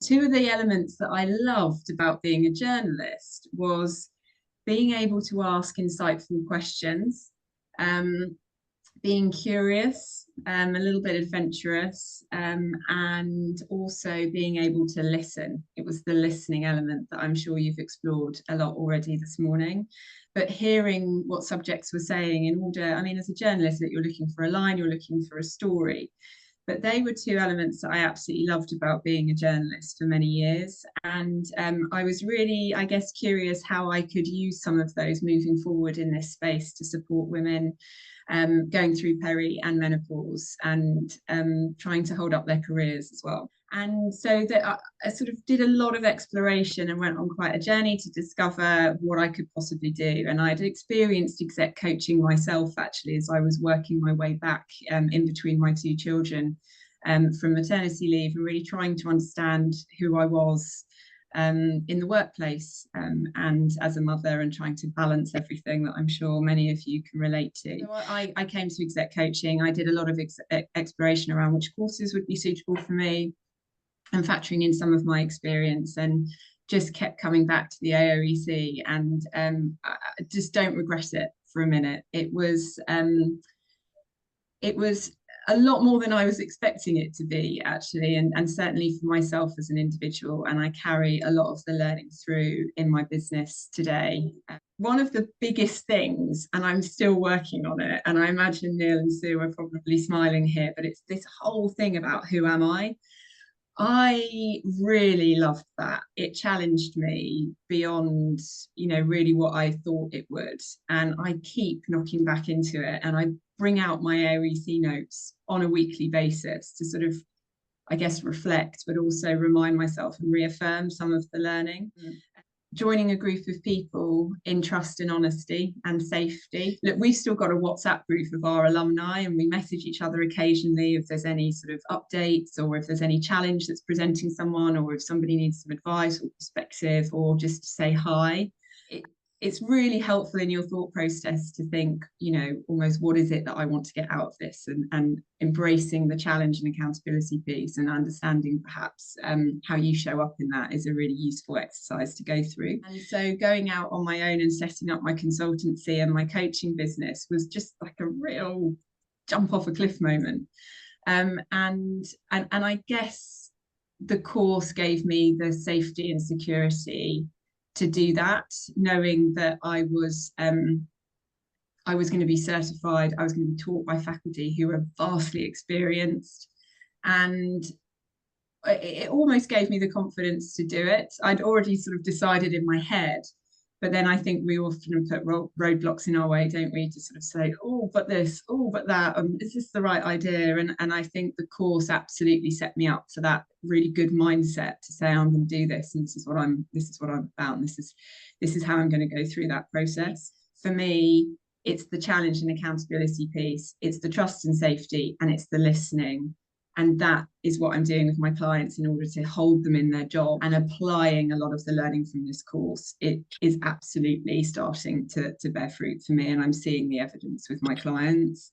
Two of the elements that I loved about being a journalist was being able to ask insightful questions, um, being curious, a little bit adventurous, and also being able to listen. It was the listening element that I'm sure you've explored a lot already this morning. But hearing what subjects were saying in order, I mean, as a journalist, that you're looking for a line, you're looking for a story. But they were two elements that I absolutely loved about being a journalist for many years. And I was really, I guess, curious how I could use some of those moving forward in this space to support women going through peri and menopause and trying to hold up their careers as well. And so that I sort of did a lot of exploration and went on quite a journey to discover what I could possibly do. And I'd experienced exec coaching myself, actually, as I was working my way back in between my two children from maternity leave, and really trying to understand who I was in the workplace and as a mother, and trying to balance everything that I'm sure many of you can relate to. So I came to exec coaching. I did a lot of exploration around which courses would be suitable for me and factoring in some of my experience, and just kept coming back to the AOEC, and I just don't regret it for a minute. It was a lot more than I was expecting it to be, actually, and certainly for myself as an individual. And I carry a lot of the learning through in my business today. One of the biggest things, and I'm still working on it, and I imagine Neil and Sue are probably smiling here, but it's this whole thing about who am I? I really loved that. It challenged me beyond, really what I thought it would. And I keep knocking back into it. And I bring out my AOEC notes on a weekly basis to sort of, I guess, reflect, but also remind myself and reaffirm some of the learning. Joining a group of people in trust and honesty and safety. Look, we've still got a WhatsApp group of our alumni, and we message each other occasionally if there's any sort of updates, or if there's any challenge that's presenting someone, or if somebody needs some advice or perspective, or just to say hi. It's really helpful in your thought process to think, almost what is it that I want to get out of this, and embracing the challenge and accountability piece, and understanding perhaps how you show up in that is a really useful exercise to go through. And so going out on my own and setting up my consultancy and my coaching business was just like a real jump off a cliff moment. And I guess the course gave me the safety and security to do that, knowing that I was going to be certified, I was going to be taught by faculty who are vastly experienced, and it almost gave me the confidence to do it. I'd already sort of decided in my head, but then I think we often put roadblocks in our way, don't we, to sort of say, oh, but this, oh, but that, is this the right idea? And I think the course absolutely set me up for that really good mindset to say, I'm going to do this, and this is what I'm about, and this is how I'm going to go through that process. For me, it's the challenge and accountability piece, it's the trust and safety, and it's the listening. And that is what I'm doing with my clients in order to hold them in their job, and applying a lot of the learning from this course. It is absolutely starting to bear fruit for me, and I'm seeing the evidence with my clients.